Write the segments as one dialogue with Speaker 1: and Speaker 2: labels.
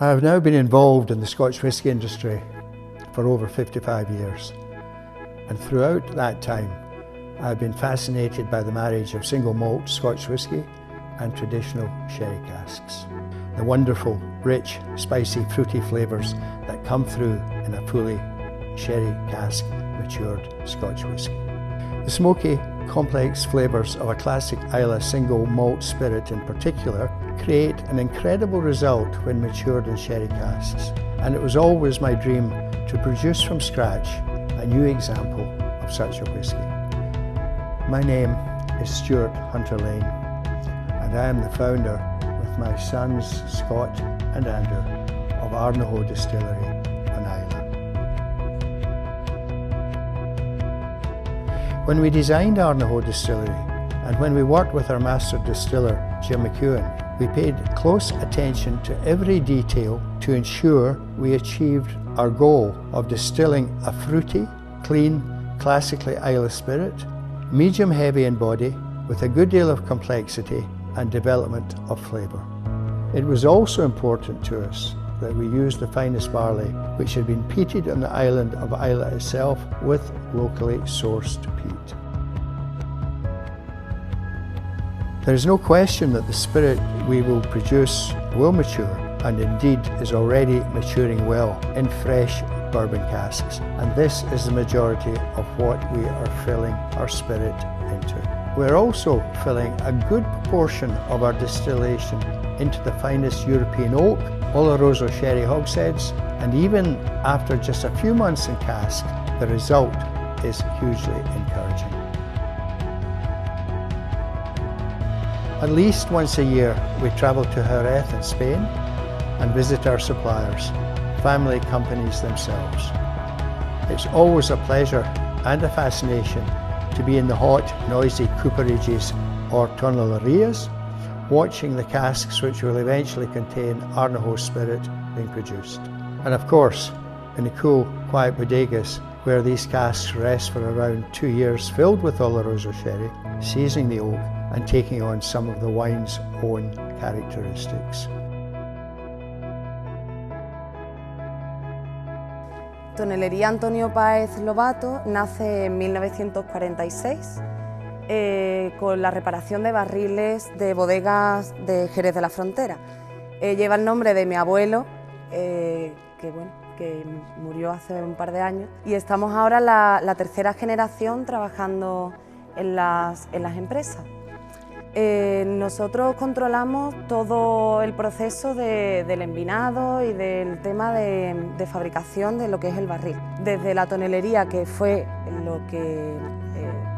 Speaker 1: I've now been involved in the Scotch whisky industry for over 55 years, and throughout that time I've been fascinated by the marriage of single malt Scotch whisky and traditional sherry casks. The wonderful, rich, spicy, fruity flavours that come through in a fully sherry cask matured Scotch whisky. The smoky, complex flavours of a classic Islay single malt spirit in particular create an incredible result when matured in sherry casks, and it was always my dream to produce from scratch a new example of such a whisky. My name is Stuart Hunter Lane, and I am the founder with my sons Scott and Andrew of Ardnahoe Distillery on Islay. When we designed Ardnahoe Distillery and when we worked with our master distiller Jim McEwen, we paid close attention to every detail to ensure we achieved our goal of distilling a fruity, clean, classically Islay spirit, medium heavy in body, with a good deal of complexity and development of flavour. It was also important to us that we used the finest barley, which had been peated on the island of Islay itself with locally sourced peat. There is no question that the spirit we will produce will mature, and indeed is already maturing well in fresh bourbon casks, and this is the majority of what we are filling our spirit into. We're also filling a good proportion of our distillation into the finest European oak, Oloroso sherry hogsheads, and even after just a few months in cask, the result is hugely encouraging. At least once a year, we travel to Jerez in Spain and visit our suppliers, family companies themselves. It's always a pleasure and a fascination to be in the hot, noisy cooperages or tornellerias, watching the casks which will eventually contain Ardnahoe spirit being produced. And of course, in the cool, quiet bodegas where these casks rest for around 2 years, filled with Oloroso sherry, seasoning the oak and taking on some of the wine's own characteristics.
Speaker 2: Tonelería Antonio Páez Lobato nace en 1946 con la reparación de barriles de bodegas de Jerez de la Frontera. Lleva el nombre de mi abuelo, que murió hace un par de años, y estamos ahora la tercera generación trabajando en las empresas. Nosotros controlamos todo el proceso del envinado y del tema de fabricación de lo que es el barril. Desde la tonelería, que fue lo que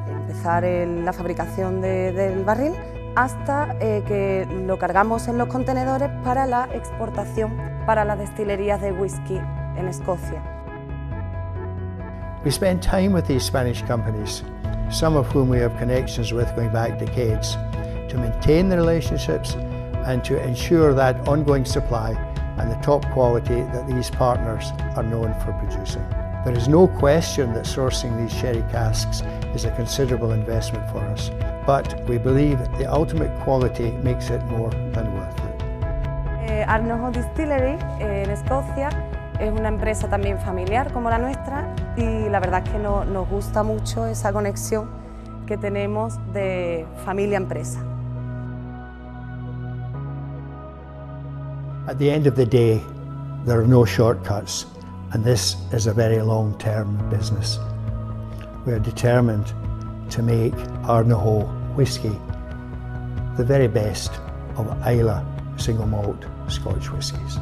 Speaker 2: empezar la fabricación del barril, hasta que lo cargamos en los contenedores para la exportación para las destilerías de whisky en Escocia.
Speaker 1: We spend time with these Spanish companies, some of whom we have connections with going back decades, to maintain the relationships and to ensure that ongoing supply and the top quality that these partners are known for producing. There is no question that sourcing these sherry casks is a considerable investment for us, but we believe the ultimate quality makes it more than worth it.
Speaker 2: Ardnahoe Distillery en Escocia es una empresa también familiar como la nuestra, y la verdad es que nos gusta mucho esa conexión que tenemos de familia-empresa.
Speaker 1: At the end of the day, there are no shortcuts, and this is a very long-term business. We are determined to make Ardnahoe whisky the very best of Islay single malt Scotch whiskies.